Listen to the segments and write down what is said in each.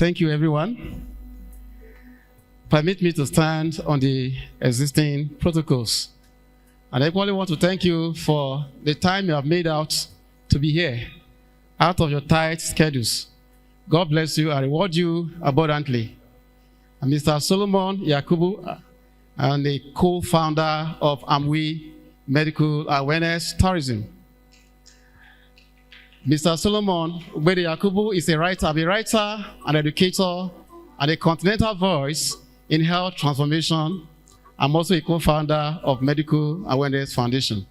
Thank you, everyone. Permit me to stand on the existing protocols. And I equally want to thank you for the time you have made out to be here, out of your tight schedules. God bless you and reward you abundantly. And Mr. Solomon Yakubu, and the co-founder of Amwe Medical Awareness Tourism. Mr. Solomon Yakubu is a writer, an educator, and a continental voice in health transformation. I'm also a co-founder of Medical Awareness Foundation.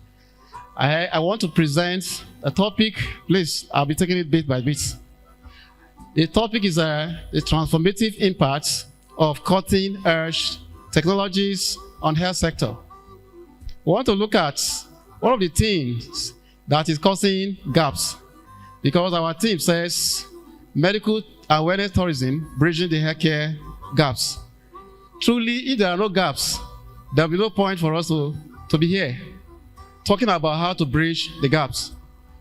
I want to present a topic. Please, I'll be taking it bit by bit. The topic is the transformative impact of cutting-edge technologies on health sector. We want to look at one of the things that is causing gaps, because our team says medical awareness tourism bridging the healthcare gaps. Truly, if there are no gaps, there will be no point for us to be here talking about how to bridge the gaps.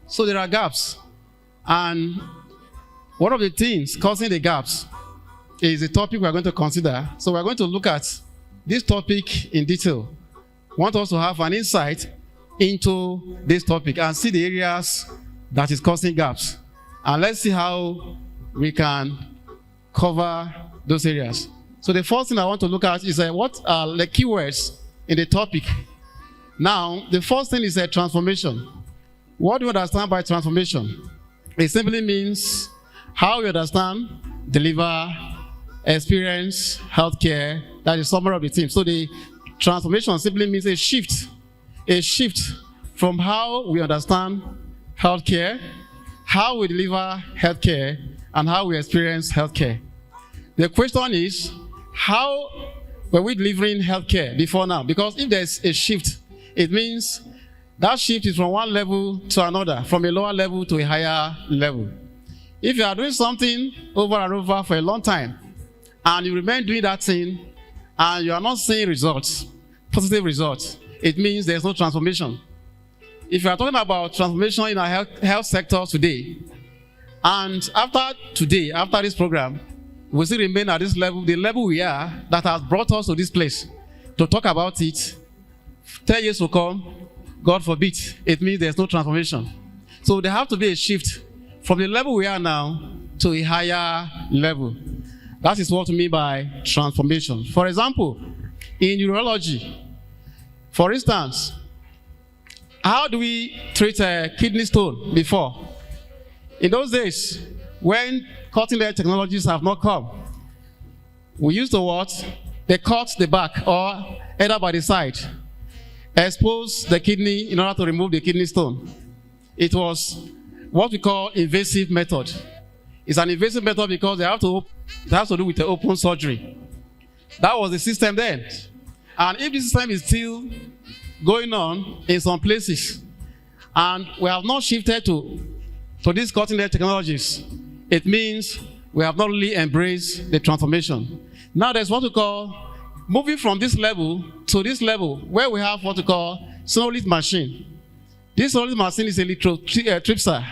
So there are gaps, and one of the things causing the gaps is the topic we are going to consider. So we are going to look at this topic in detail. We want us to have an insight into this topic and see the areas that is causing gaps. And let's see how we can cover those areas. So the first thing I want to look at is what are the keywords in the topic. Now, the first thing is transformation. What do you understand by transformation? It simply means how you understand, deliver, experience healthcare. That is summary of the team. So the transformation simply means a shift from how we understand healthcare, how we deliver healthcare, and how we experience healthcare. The question is, how were we delivering healthcare before now? Because if there's a shift, it means that shift is from one level to another, from a lower level to a higher level. If you are doing something over and over for a long time, and you remain doing that thing, and you are not seeing results, positive results, it means there's no transformation. If you are talking about transformation in our health sector today, and after this program, we still remain at this level, the level we are, that has brought us to this place, to talk about it, 10 years to come, God forbid, it means there's no transformation. So there have to be a shift from the level we are now to a higher level. That is what we mean by transformation. For example, in urology, for instance, how do we treat a kidney stone before? In those days, when cutting-edge technologies have not come, we used to what? They cut the back or either by the side, expose the kidney in order to remove the kidney stone. It was what we call invasive method. It's an invasive method because it has to do with the open surgery. That was the system then. And if this system is still going on in some places, and we have not shifted to these cutting-edge technologies, it means we have not really embraced the transformation. Now there's what we call moving from this level to this level, where we have what we call sonolith machine. This sonolith machine is a lithotripsy.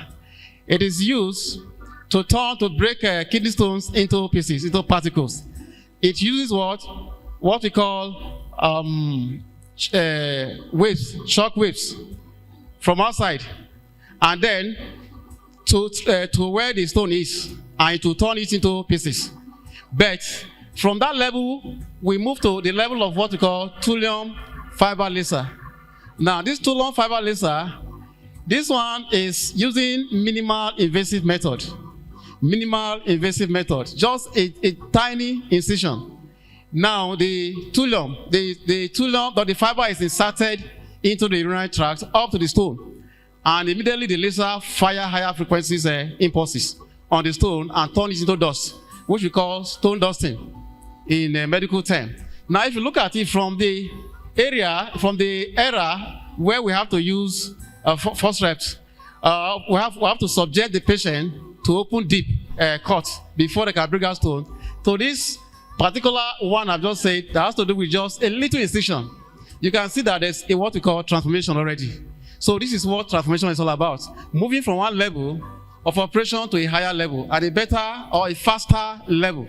It is used to break kidney stones into pieces, into particles. It uses what we call shock waves from outside, and then to where the stone is, and to turn it into pieces. But from that level, we move to the level of what we call thulium fiber laser. Now, this thulium fiber laser, this one is using minimal invasive method. Minimal invasive method, just a tiny incision. Now the thulium, the fiber is inserted into the urinary tract up to the stone, and immediately the laser fire higher frequencies impulses on the stone and turn it into dust, which we call stone dusting in a medical term. Now, if you look at it from the era where we have to use force reps, we have to subject the patient to open deep cut before they can bring out stone. So this particular one I've just said, that has to do with just a little incision. You can see that there's what we call transformation already. So this is what transformation is all about. Moving from one level of operation to a higher level, at a better or a faster level.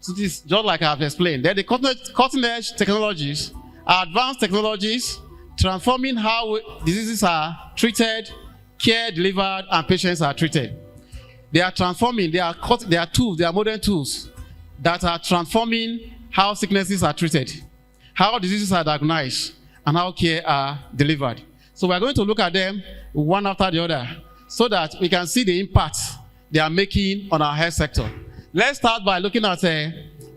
So this is just like I've explained. Then the cutting edge technologies are advanced technologies transforming how diseases are treated, care delivered, and patients are treated. They are transforming, they are tools, they are modern tools that are transforming how sicknesses are treated, how diseases are diagnosed, and how care are delivered. So we're going to look at them one after the other so that we can see the impact they are making on our health sector. Let's start by looking at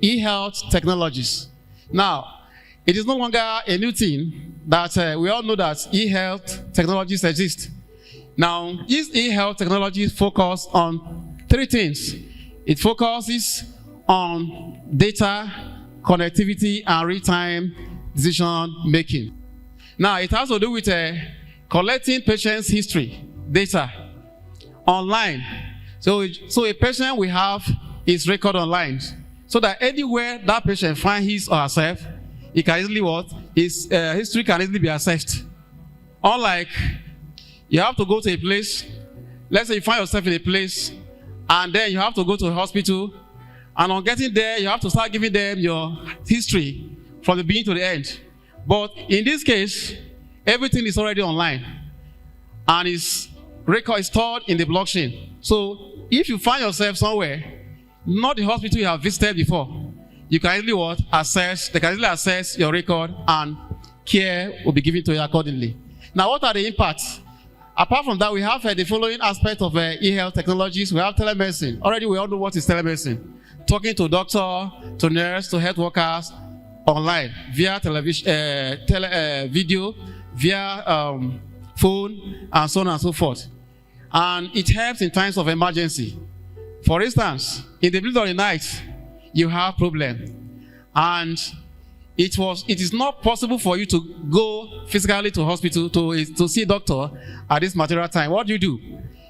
e-health technologies. Now, it is no longer a new thing that we all know that e-health technologies exist. Now, these e-health technologies focus on three things. It focuses on data, connectivity, and real-time decision making. Now, it has to do with collecting patients' history, data, online. So a patient will have his record online, so that anywhere that patient finds his or herself, he can easily his history can easily be accessed. Unlike, you have to go to a place, let's say you find yourself in a place, and then you have to go to a hospital, and on getting there, you have to start giving them your history from the beginning to the end. But in this case, everything is already online, and its record is stored in the blockchain. So if you find yourself somewhere, not the hospital you have visited before, you can easily they can easily access your record, and care will be given to you accordingly. Now, what are the impacts? Apart from that, we have the following aspect of e-health technologies. We have telemedicine. Already we all know what is telemedicine. Talking to doctor, to nurse, to health workers online, via television, video, via phone, and so on and so forth. And it helps in times of emergency. For instance, in the middle of the night, you have problem, and it is not possible for you to go physically to hospital to see a doctor at this material time. What do?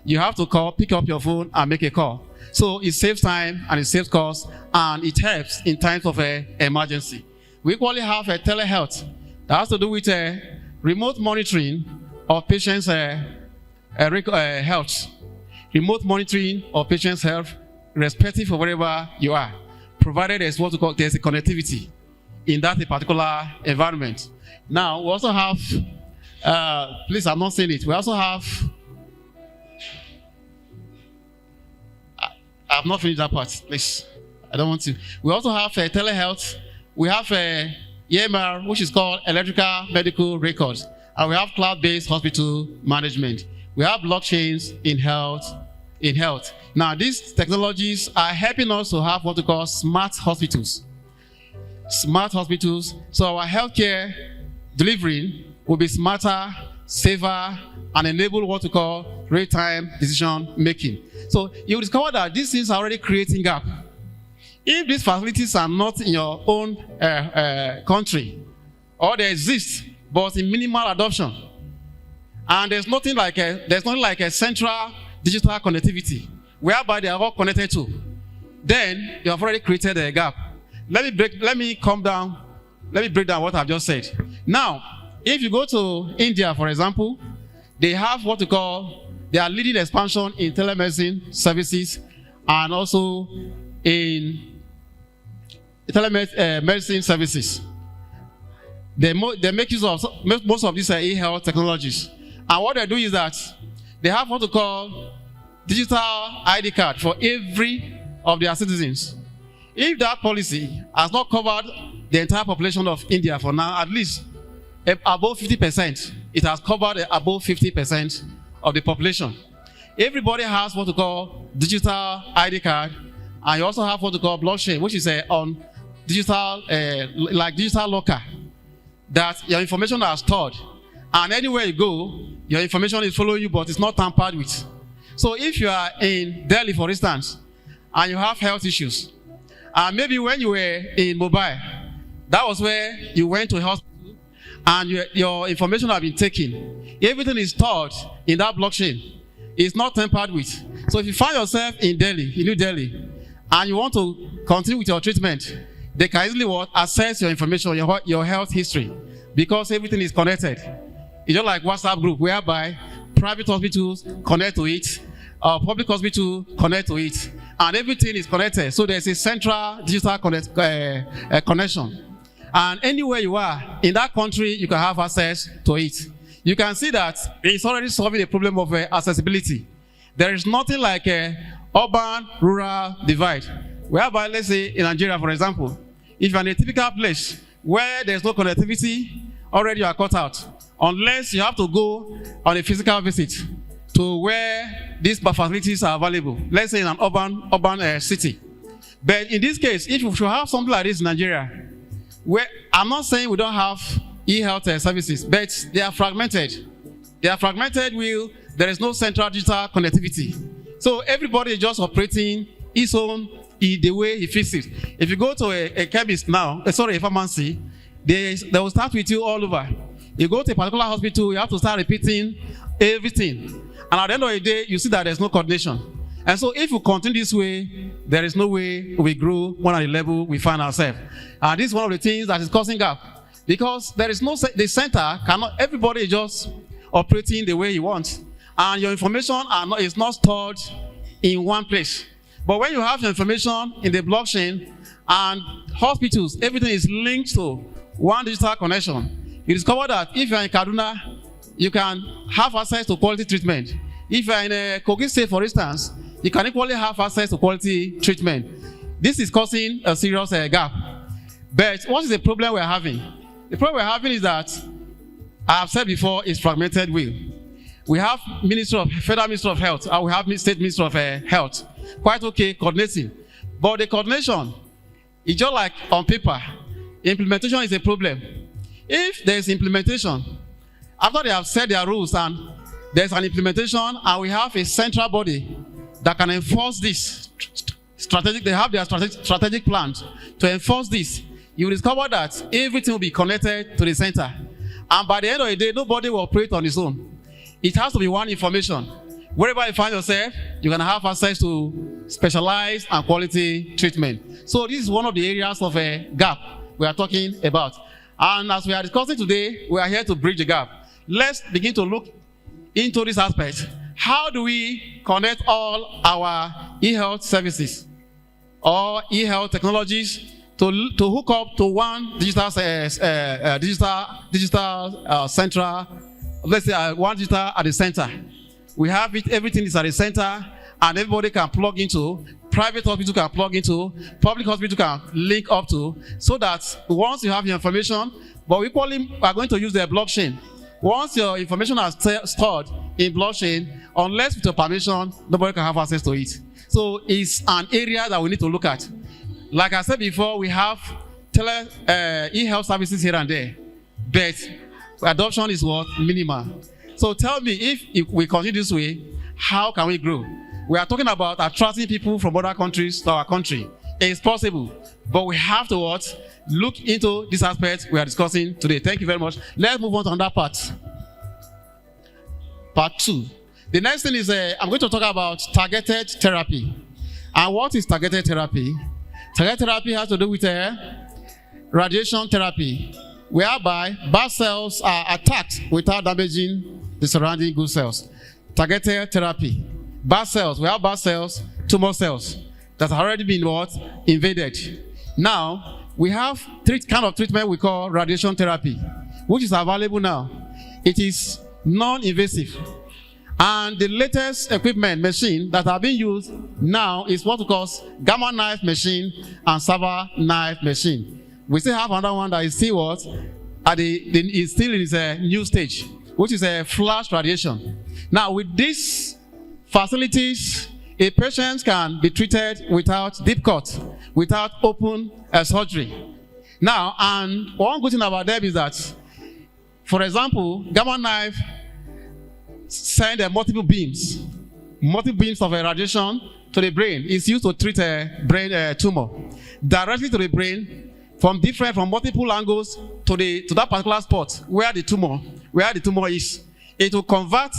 You have to pick up your phone and make a call. So it saves time and it saves cost, and it helps in times of emergency. We equally have a telehealth that has to do with remote monitoring of patients' health. Remote monitoring of patients' health, irrespective of wherever you are, provided there's there's a connectivity in that particular environment. Now, we also have, please, I'm not saying it. We also have, I've not finished that part, please. I don't want to. We also have telehealth. We have EMR, which is called electrical medical records. And we have cloud-based hospital management. We have blockchains in health. Now, these technologies are helping us to have what we call smart hospitals. Smart hospitals. So our healthcare delivery will be smarter, safer, and enable what we call real-time decision making. So you will discover that these things are already creating gap. If these facilities are not in your own country, or they exist, but in minimal adoption, and there's nothing like a central digital connectivity whereby they are all connected to, then you have already created a gap. Let me break down what I've just said. Now, if you go to India, for example, they have what we call their leading expansion in telemedicine services, and also in telemedicine services. They make use of most of these e-health technologies. And what they do is that they have what we call digital ID card for every of their citizens. If that policy has not covered the entire population of India for now, at least above 50%, it has covered above 50% of the population. Everybody has what we call digital ID card, and you also have what we call blockchain, which is on digital, like digital locker, that your information are stored, and anywhere you go, your information is following you, but it's not tampered with. So if you are in Delhi, for instance, and you have health issues, and maybe when you were in Mumbai, that was where you went to a hospital, and your information have been taken. Everything is stored in that blockchain. It's not tampered with. So if you find yourself in Delhi, in New Delhi, and you want to continue with your treatment, they can easily access your information, your health history, because everything is connected. It's just like WhatsApp group, whereby private hospitals connect to it, public hospital connect to it. And everything is connected. So there's a central digital connection. And anywhere you are in that country, you can have access to it. You can see that it's already solving the problem of accessibility. There is nothing like a urban-rural divide. Whereby, let's say in Nigeria, for example, if you're in a typical place where there's no connectivity, already you are cut out. Unless you have to go on a physical visit to where these facilities are available. Let's say in an urban city. But in this case, if you should have something like this in Nigeria, where I'm not saying we don't have e-health services, but they are fragmented. They are fragmented there is no central digital connectivity. So everybody is just operating his own in the way he fits it. If you go to a chemist now, a pharmacy, they will start with you all over. You go to a particular hospital, you have to start repeating everything. And at the end of the day, you see that there's no coordination. And so if we continue this way, there is no way we grow one at the level we find ourselves. And this is one of the things that is causing gap. Because there is the center cannot, everybody is just operating the way you want. And your information is not stored in one place. But when you have your information in the blockchain and hospitals, everything is linked to one digital connection. You discover that if you're in Kaduna, you can have access to quality treatment. If you're in a Kogi State, for instance, you can equally have access to quality treatment. This is causing a serious gap. But what is the problem we're having? The problem we're having is that, I have said before, it's fragmented will. We have Federal Ministry of Health, and we have State Ministry of Health. Quite okay, coordinating. But the coordination is just like on paper. Implementation is a problem. If there's implementation, after they have set their rules and there's an implementation and we have a central body that can enforce this strategic, they have their strategic plan to enforce this, you will discover that everything will be connected to the center. And by the end of the day, nobody will operate on its own. It has to be one information. Wherever you find yourself, you can have access to specialized and quality treatment. So this is one of the areas of a gap we are talking about. And as we are discussing today, we are here to bridge the gap. Let's begin to look into this aspect. How do we connect all our e-health services or e-health technologies to hook up to one digital central, let's say one digital at the center. We have it, everything is at the center, and everybody can plug into, private hospital can plug into, public hospital can link up to, so that once you have your information, but we equally are going to use the blockchain. Once your information is stored in blockchain, unless with your permission, nobody can have access to it. So it's an area that we need to look at. Like I said before, we have e-health services here and there, but adoption is what? Minimal. So tell me, if we continue this way, how can we grow? We are talking about attracting people from other countries to our country. It's possible, but we have to what? Look into this aspect we are discussing today. Thank you very much. Let's move on to another part. Part 2. The next thing is I'm going to talk about targeted therapy. And what is targeted therapy? Targeted therapy has to do with radiation therapy, whereby bad cells are attacked without damaging the surrounding good cells. Targeted therapy. Bad cells, we have bad cells, tumor cells that have already been what? Invaded. Now, we have three kind of treatment we call radiation therapy, which is available now. It is non-invasive. And the latest equipment machine that are being used now is what we call gamma knife machine and server knife machine. We still have another one that is still what? It's still in its new stage, which is a flash radiation. Now, with these facilities, a patient can be treated without deep cut, without open surgery. Now, and one good thing about them is that, for example, gamma knife send multiple beams of radiation to the brain. It's used to treat a brain tumor directly to the brain from multiple angles to that particular spot where the tumor is. It will convert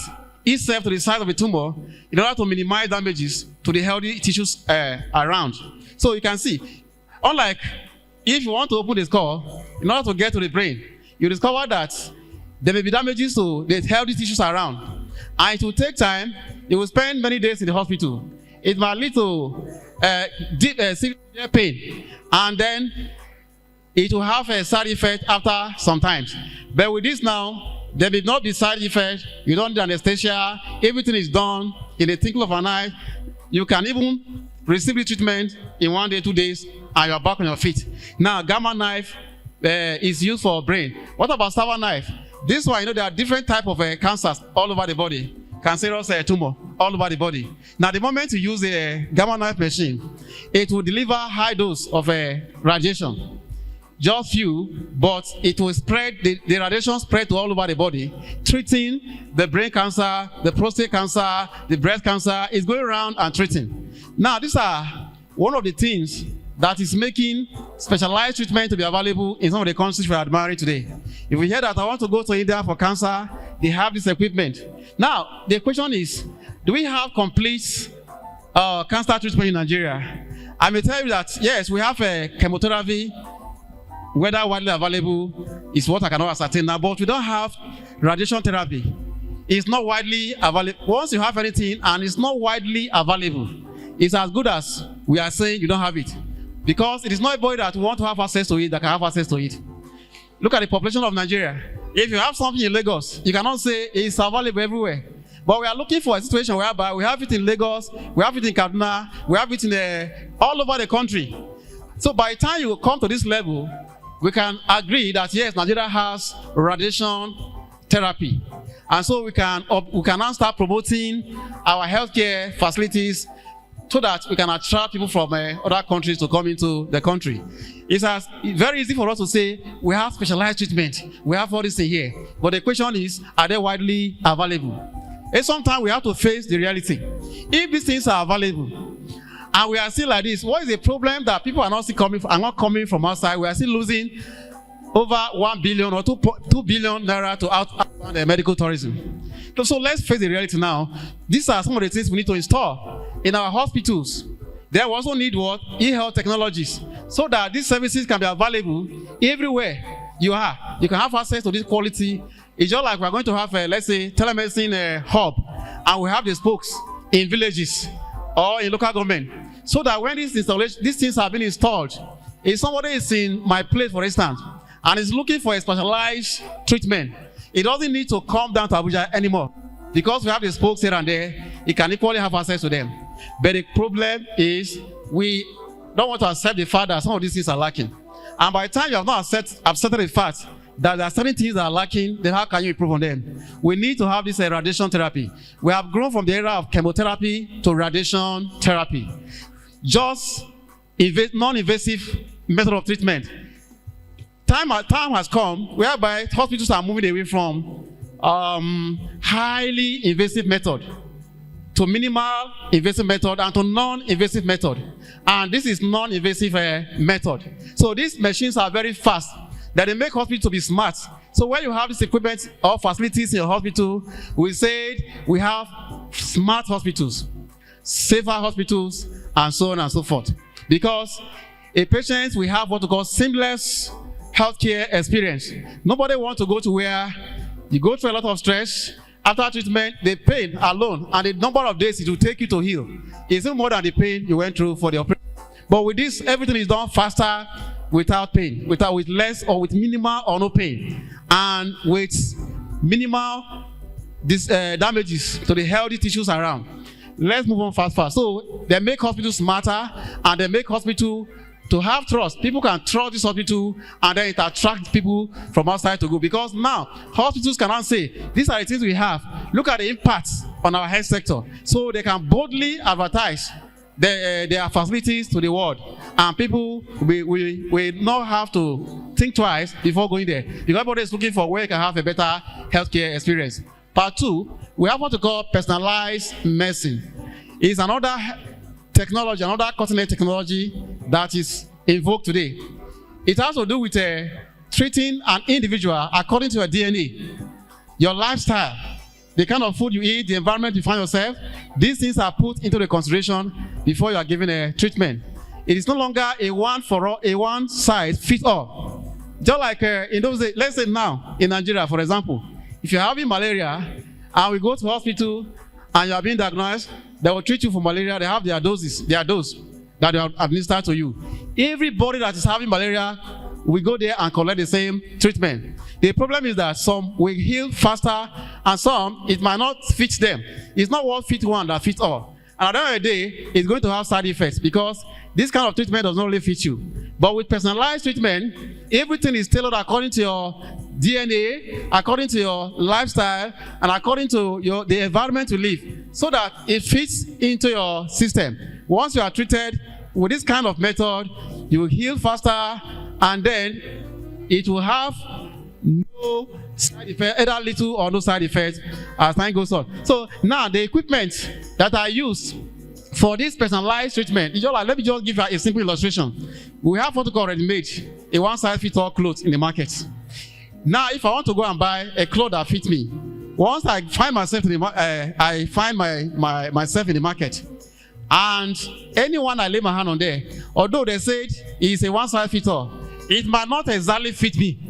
itself to the size of the tumor in order to minimize damages to the healthy tissues around. So you can see, unlike if you want to open the skull, in order to get to the brain, you discover that there may be damages to the healthy tissues around. and it will take time. You will spend many days in the hospital. It might lead to deep severe pain, and then it will have a side effect after some time. But with this now, there will not be side effect. You don't need anesthesia. Everything is done in a twinkle of an eye. You can even receive the treatment in 1 day, 2 days, and you're back on your feet. Now, gamma knife is used for brain. What about Sava knife? This one, there are different types of cancers all over the body. Cancerous tumor all over the body. Now, the moment you use a gamma knife machine, it will deliver high dose of radiation. Just few, but it will spread, the radiation spread to all over the body, treating the brain cancer, the prostate cancer, the breast cancer. Is going around and treating. Now, these are one of the things that is making specialized treatment to be available in some of the countries we are admiring today. If we hear that I want to go to India for cancer, they have this equipment. Now, the question is, do we have complete cancer treatment in Nigeria? I may tell you that, yes, we have a chemotherapy. Whether widely available is what I cannot ascertain now, but we don't have radiation therapy. It's not widely available. Once you have anything and it's not widely available, it's as good as we are saying you don't have it. Because it is not everybody that want to have access to it that can have access to it. Look at the population of Nigeria. If you have something in Lagos, you cannot say it's available everywhere. But we are looking for a situation whereby we have it in Lagos, we have it in Kaduna, we have it in all over the country. So by the time you come to this level, we can agree that yes, Nigeria has radiation therapy. And so we can now start promoting our healthcare facilities so that we can attract people from other countries to come into the country. It's very easy for us to say we have specialized treatment, we have all this in here. But the question is, are they widely available? And sometimes we have to face the reality. If these things are available, and we are still like this, what is the problem that people are not coming from outside? We are still losing over 1 billion or 2 billion naira to outbound medical tourism. So let's face the reality now. These are some of the things we need to install in our hospitals. There we also need what? E-health technologies, so that these services can be available everywhere you are. You can have access to this quality. It's just like we're going to have, let's say, telemedicine hub, and we have the spokes in villages or in local government, so that when these things have been installed, if somebody is in my place, for instance, and is looking for a specialized treatment, it doesn't need to come down to Abuja anymore, because we have the spokes here and there. He can equally have access to them. But the problem is we don't want to accept the fact that some of these things are lacking. And by the time you have not accepted the fact that there are certain things that are lacking, then how can you improve on them? We need to have this radiation therapy. We have grown from the era of chemotherapy to radiation therapy. Just non-invasive method of treatment. Time has come whereby hospitals are moving away from highly invasive method to minimal invasive method and to non-invasive method. And this is non-invasive method. So these machines are very fast, that they make hospitals to be smart. So when you have this equipment or facilities in your hospital, we said we have smart hospitals, safer hospitals, and so on and so forth. Because a patient will have what we call seamless healthcare experience. Nobody wants to go to where you go through a lot of stress. After treatment, the pain alone and the number of days it will take you to heal is even more than the pain you went through for the operation. But with this, everything is done faster, without pain, with less or with minimal or no pain, and with minimal damages to the healthy tissues around. Let's move on fast. So they make hospitals smarter, and they make hospital to have trust. People can trust this hospital, and then it attracts people from outside to go. Because now hospitals cannot say, these are the things we have. Look at the impact on our health sector. So they can boldly advertise their facilities to the world, and people will not have to think twice before going there, because everybody is looking for where you can have a better healthcare experience. Part 2, we have what we call personalized medicine. It's another technology, another cutting-edge technology that is in vogue today. It has to do with treating an individual according to your DNA, your lifestyle, the kind of food you eat, the environment you find yourself. These things are put into the consideration before you are given a treatment. It is no longer a one size fits all. Just like in those days, let's say now in Nigeria, for example, if you're having malaria and we go to hospital and you are being diagnosed, they will treat you for malaria. They have their doses, their dose that they have administered to you. Everybody that is having malaria, we go there and collect the same treatment. The problem is that some will heal faster and some, it might not fit them. It's not what fit one that fits all. And at the end of the day, it's going to have side effects because this kind of treatment does not really fit you. But with personalized treatment, everything is tailored according to your DNA, according to your lifestyle, and according to the environment you live, so that it fits into your system. Once you are treated with this kind of method, you will heal faster, and then it will have no side effect, either little or no side effects as time goes on. So now the equipment that I use for this personalized treatment, let me just give you a simple illustration. We have what we call ready-made, a one-size-fits-all clothes in the market. Now, if I want to go and buy a cloth that fits me, once I find myself myself in the market, and anyone I lay my hand on there, although they said it's a one-size-fits-all, it might not exactly fit me.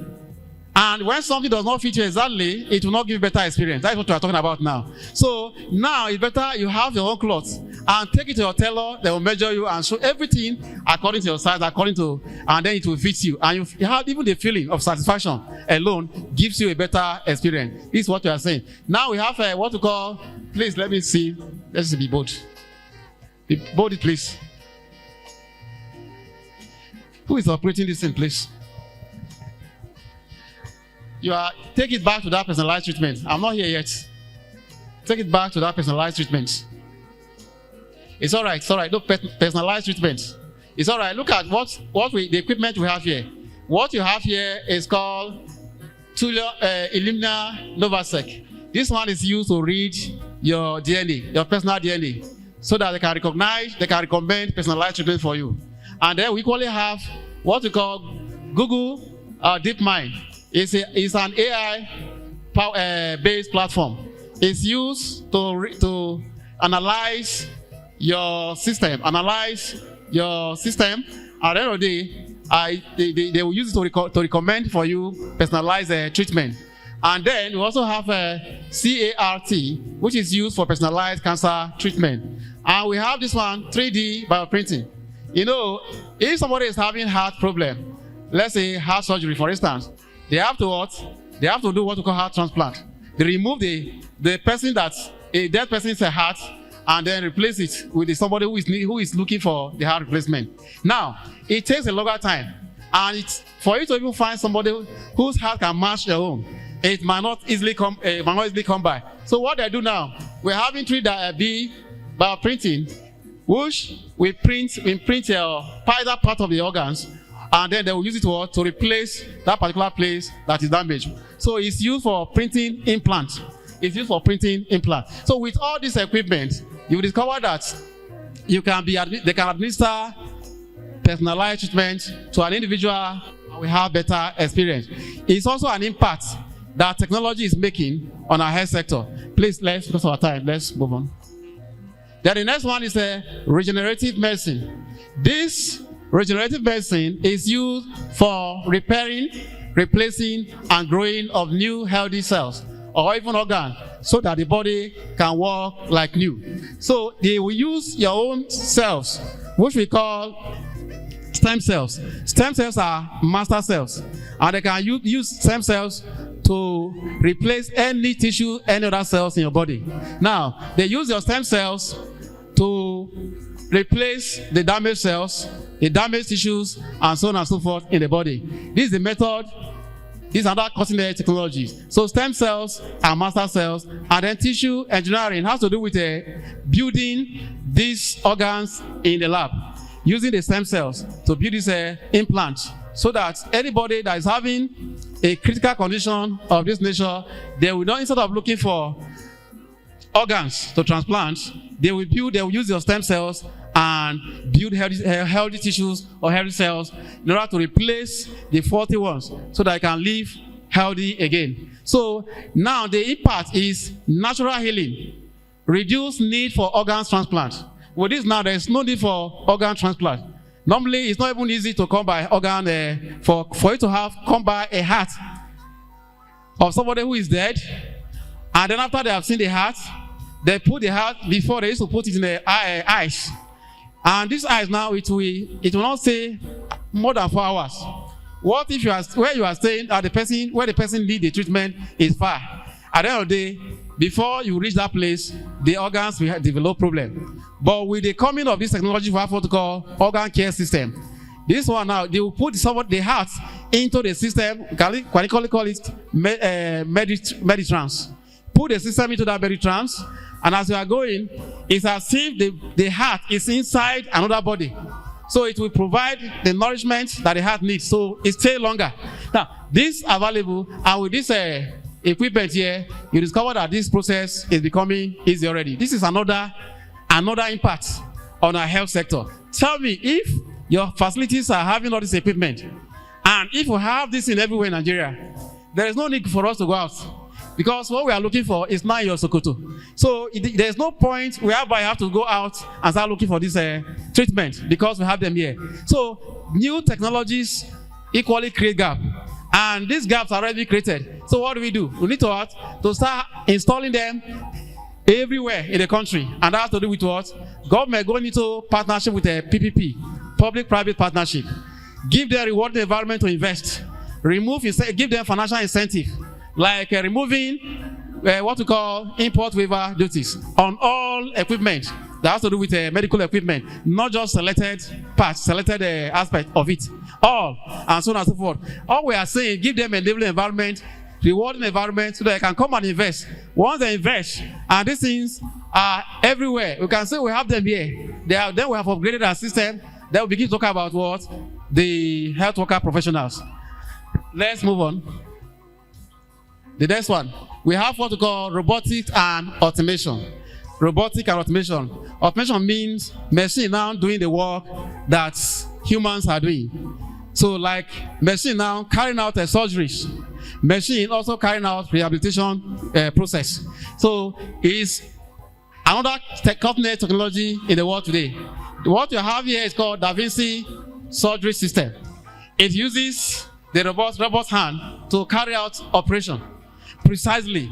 And when something does not fit you exactly, it will not give better experience. That's what we are talking about now. So now it's better you have your own clothes and take it to your tailor. They will measure you and show everything according to your size, and then it will fit you. And you have even the feeling of satisfaction alone gives you a better experience. This is what we are saying. Now we have what we call, please let me see. Let's be bold. Be bold, please. Who is operating this thing, please? Take it back to that personalized treatment. I'm not here yet. Take it back to that personalized treatment. It's all right. It's all right. Look, personalized treatment. It's all right. Look at the equipment we have here. What you have here is called Illumina Novasec. This one is used to read your DNA, your personal DNA, so that they can recommend personalized treatment for you. And then we equally have what we call Google DeepMind. It's an AI-based platform. It's used to analyze your system. At the end of the day, they will use it to recommend for you personalized treatment. And then we also have CART, which is used for personalized cancer treatment. And we have this one, 3D bioprinting. If somebody is having heart problem, let's say heart surgery, for instance, they have to what? They have to do what we call heart transplant. They remove the person a dead person's heart and then replace it with somebody who is looking for the heart replacement. Now, it takes a longer time, and for you to even find somebody whose heart can match your own, it might not easily come by. So what they do now, we're having 3D bioprinting, which we print either part of the organs, and then they will use it to replace that particular place that is damaged. So it's used for printing implants. So with all this equipment, you will discover that they can administer personalized treatment to an individual and we have better experience. It's also an impact that technology is making on our health sector. Please, because of our time, let's move on. Then the next one is regenerative medicine. This regenerative medicine is used for repairing, replacing, and growing of new healthy cells or even organs so that the body can work like new. So they will use your own cells, which we call stem cells. Stem cells are master cells, and they can use stem cells to replace any tissue, any other cells in your body. Now, they use your stem cells to replace the damaged cells, the damaged tissues, and so on and so forth in the body. This is the method. These are not cutting-edge technologies. So stem cells are master cells, and then tissue engineering has to do with building these organs in the lab, using the stem cells to build this implant, so that anybody that is having a critical condition of this nature, they will not, instead of looking for organs to transplant, they will use your stem cells and build healthy tissues or healthy cells in order to replace the faulty ones so that they can live healthy again. So now the impact is natural healing, reduce need for organ transplant. With this now, there is no need for organ transplant. Normally, it's not even easy to come by organ for you to come by a heart of somebody who is dead, And then after they have seen the heart, they put the heart, before they used to put it in the eyes. And this eyes now, it will not stay more than 4 hours. What if where you are staying, where the person need the treatment is far? At the end of the day, before you reach that place, the organs will develop problem. But with the coming of this technology, we have what we call organ care system. This one now, they will put the heart into the system, clinically call it Meditrans. Put the system into that Meditrans, and as you are going, it's as if the heart is inside another body. So it will provide the nourishment that the heart needs, so it stays longer. Now, this is available, and with this equipment here, you discover that this process is becoming easy already. This is another impact on our health sector. Tell me, if your facilities are having all this equipment, and if we have this in everywhere in Nigeria, there is no need for us to go out, because what we are looking for is now your Sokoto. So there's no point whereby you have to go out and start looking for this treatment, because we have them here. So new technologies equally create gaps, and these gaps are already created. So what do? We need to start installing them everywhere in the country, and that has to do with what? Government going into partnership with a PPP, public-private partnership. Give them rewarding environment to invest. Give them financial incentive, like removing what we call import waiver duties on all equipment that has to do with medical equipment, not just selected parts, selected aspect of it, all, and so on and so forth. All we are saying, give them a enabling environment, rewarding environment, so that they can come and invest. Once they invest, and these things are everywhere, we can say we have them here. Then we have upgraded our system. Then we begin to talk about what? The health worker professionals. Let's move on. The next one, we have what we call robotics and automation. Robotic and automation. Automation means machine now doing the work that humans are doing. So like machine now carrying out surgeries. Machine also carrying out rehabilitation process. So it's another cutting-edge technology in the world today. What you have here is called Da Vinci surgery system. It uses the robot's hand to carry out operation precisely.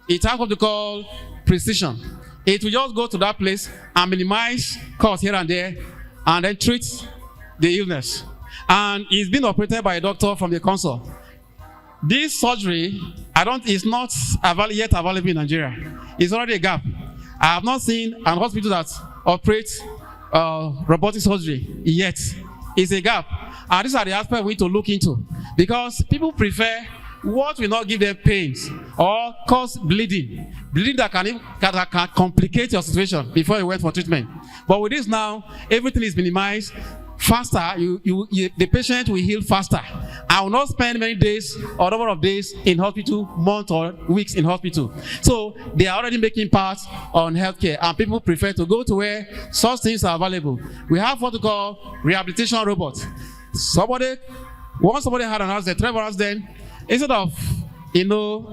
It has what we call precision. It will just go to that place and minimize costs here and there, and then treat the illness. And it's been operated by a doctor from the console. This surgery, is not yet available in Nigeria. It's already a gap. I have not seen an hospital that operates robotic surgery yet. It's a gap. And these are the aspects we need to look into, because people prefer what will not give them pains or cause bleeding that can complicate your situation before you went for treatment. But with this now, everything is minimized faster. The patient will heal faster. I will not spend many days or number of days in hospital, months or weeks in hospital. So they are already making part on healthcare, and people prefer to go to where such things are available. We have what we call rehabilitation robots. Once somebody had an accident, 12 hours then, instead of,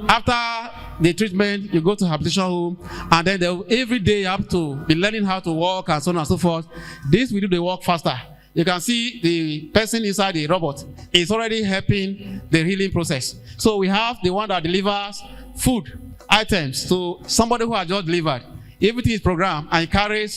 after the treatment, you go to rehabilitation home, and then every day you have to be learning how to walk and so on and so forth. This will do the work faster. You can see the person inside the robot is already helping the healing process. So we have the one that delivers food items to somebody who has just delivered. Everything is programmed, and carry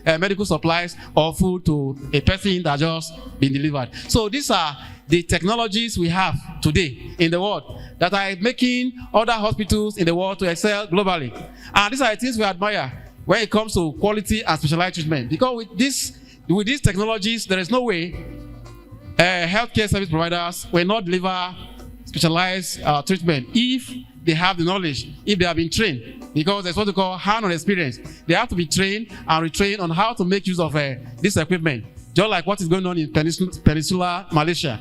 medical supplies or food to a person that just been delivered. So these are the technologies we have today in the world that are making other hospitals in the world to excel globally. And these are the things we admire when it comes to quality and specialized treatment. Because with these technologies, there is no way healthcare service providers will not deliver specialized treatment if they have the knowledge, if they have been trained. Because there's what we call hand-on experience. They have to be trained and retrained on how to make use of this equipment. Just like what is going on in Peninsular Malaysia.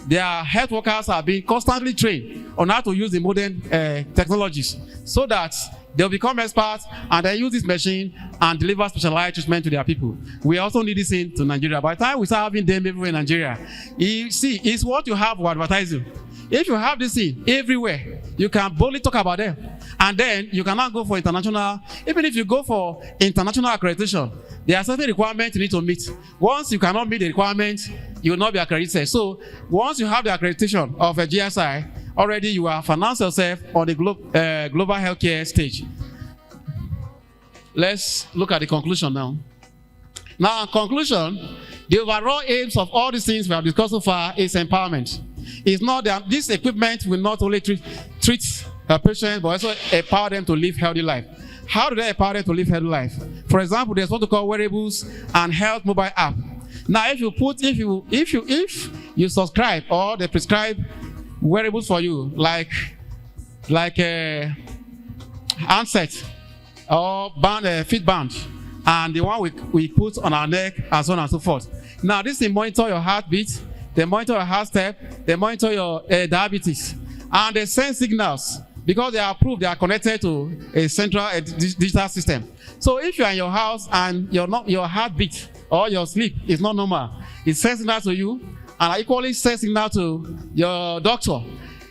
Their health workers are being constantly trained on how to use the modern technologies, so that they'll become experts and then use this machine and deliver specialized treatment to their people. We also need this into Nigeria. By the time we start having them everywhere in Nigeria, you see, it's what you have for advertising. If you have this thing everywhere, you can boldly talk about them. And then you cannot go for international. Even if you go for international accreditation, there are certain requirements you need to meet. Once you cannot meet the requirements, you will not be accredited. So once you have the accreditation of a GSI already you have announced yourself on the global healthcare stage. Let's look at the conclusion now. Now, in conclusion, the overall aims of all these things we have discussed so far is empowerment. It's not that this equipment will not only treat patients, but also empower them to live healthy life. How do they empower them to live healthy life? For example, there's what we call wearables and health mobile app. Now, if you subscribe or they prescribe wearables for you, like a handset or fit band, and the one we put on our neck, and so on and so forth. Now, this will monitor your heartbeat, they monitor your heart step, they monitor your diabetes, and they send signals because they are approved, they are connected to a central digital system. So if you are in your house and your heartbeat or your sleep is not normal, it sends signal to you, and equally sends signal to your doctor.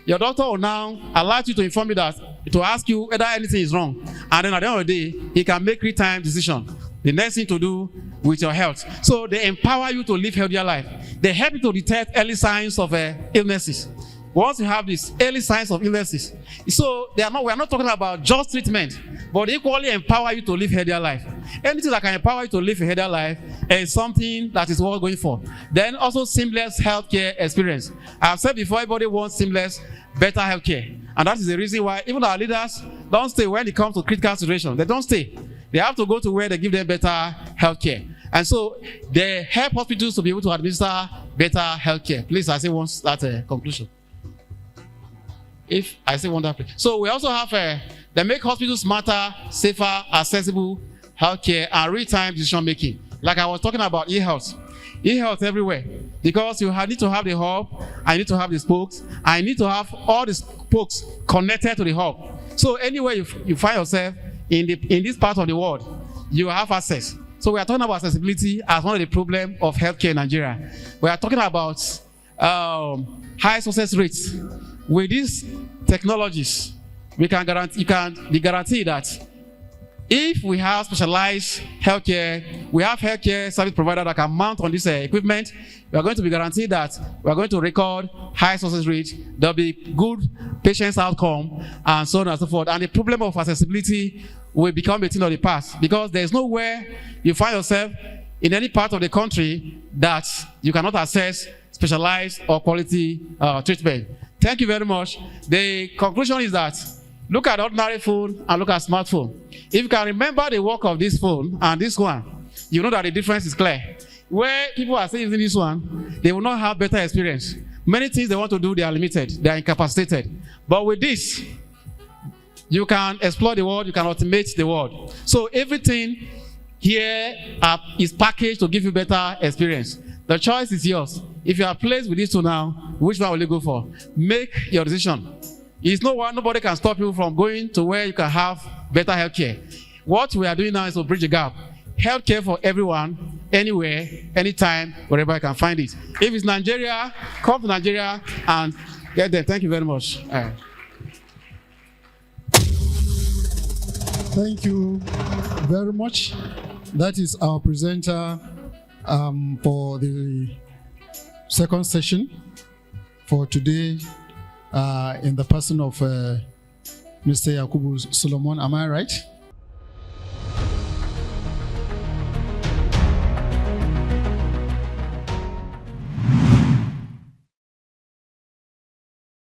Your doctor will now allow you to inform you to ask you whether anything is wrong, and then at the end of the day, he can make real-time decision. The next thing to do with your health. So they empower you to live healthier life. They help you to detect early signs of illnesses. Once you have these early signs of illnesses, so we are not talking about just treatment, but they equally empower you to live healthier life. Anything that can empower you to live a healthier life is something that is worth going for. Then also seamless healthcare experience. I've said before, everybody wants seamless, better healthcare. And that is the reason why even our leaders don't stay when it comes to critical situations. They don't stay. They have to go to where they give them better healthcare. And so they help hospitals to be able to administer better healthcare. Please, I say once that conclusion. If I say one that, so we also have they make hospitals smarter, safer, accessible healthcare and real-time decision making. Like I was talking about e-health everywhere, because you need to have the hub, I need to have the spokes, I need to have all the spokes connected to the hub. So anywhere you find yourself in this part of the world, you have access. So we are talking about accessibility as one of the problems of healthcare in Nigeria. We are talking about high success rates. With these technologies, we can be guaranteed that if we have specialized healthcare, we have healthcare service providers that can mount on this equipment, we are going to be guaranteed that we are going to record high success rate, there'll be good patients outcome, and so on and so forth. And the problem of accessibility will become a thing of the past, because there's nowhere you find yourself in any part of the country that you cannot access specialized or quality treatment. Thank you very much. The conclusion is that look at ordinary phone and look at smartphone. If you can remember the work of this phone and this one, you know that the difference is clear. Where people are saying using this one, they will not have better experience. Many things they want to do, they are limited, they are incapacitated. But with this, you can explore the world, you can automate the world. So everything here is packaged to give you better experience. The choice is yours. If you are placed with these two now, which one will you go for? Make your decision. Nobody can stop you from going to where you can have better healthcare. What we are doing now is to bridge the gap. Healthcare for everyone, anywhere, anytime, wherever you can find it. If it's Nigeria, come to Nigeria and get there. Thank you very much. Thank you very much. That is our presenter for the second session for today, in the person of Mr. Yakubu Solomon. Am I right?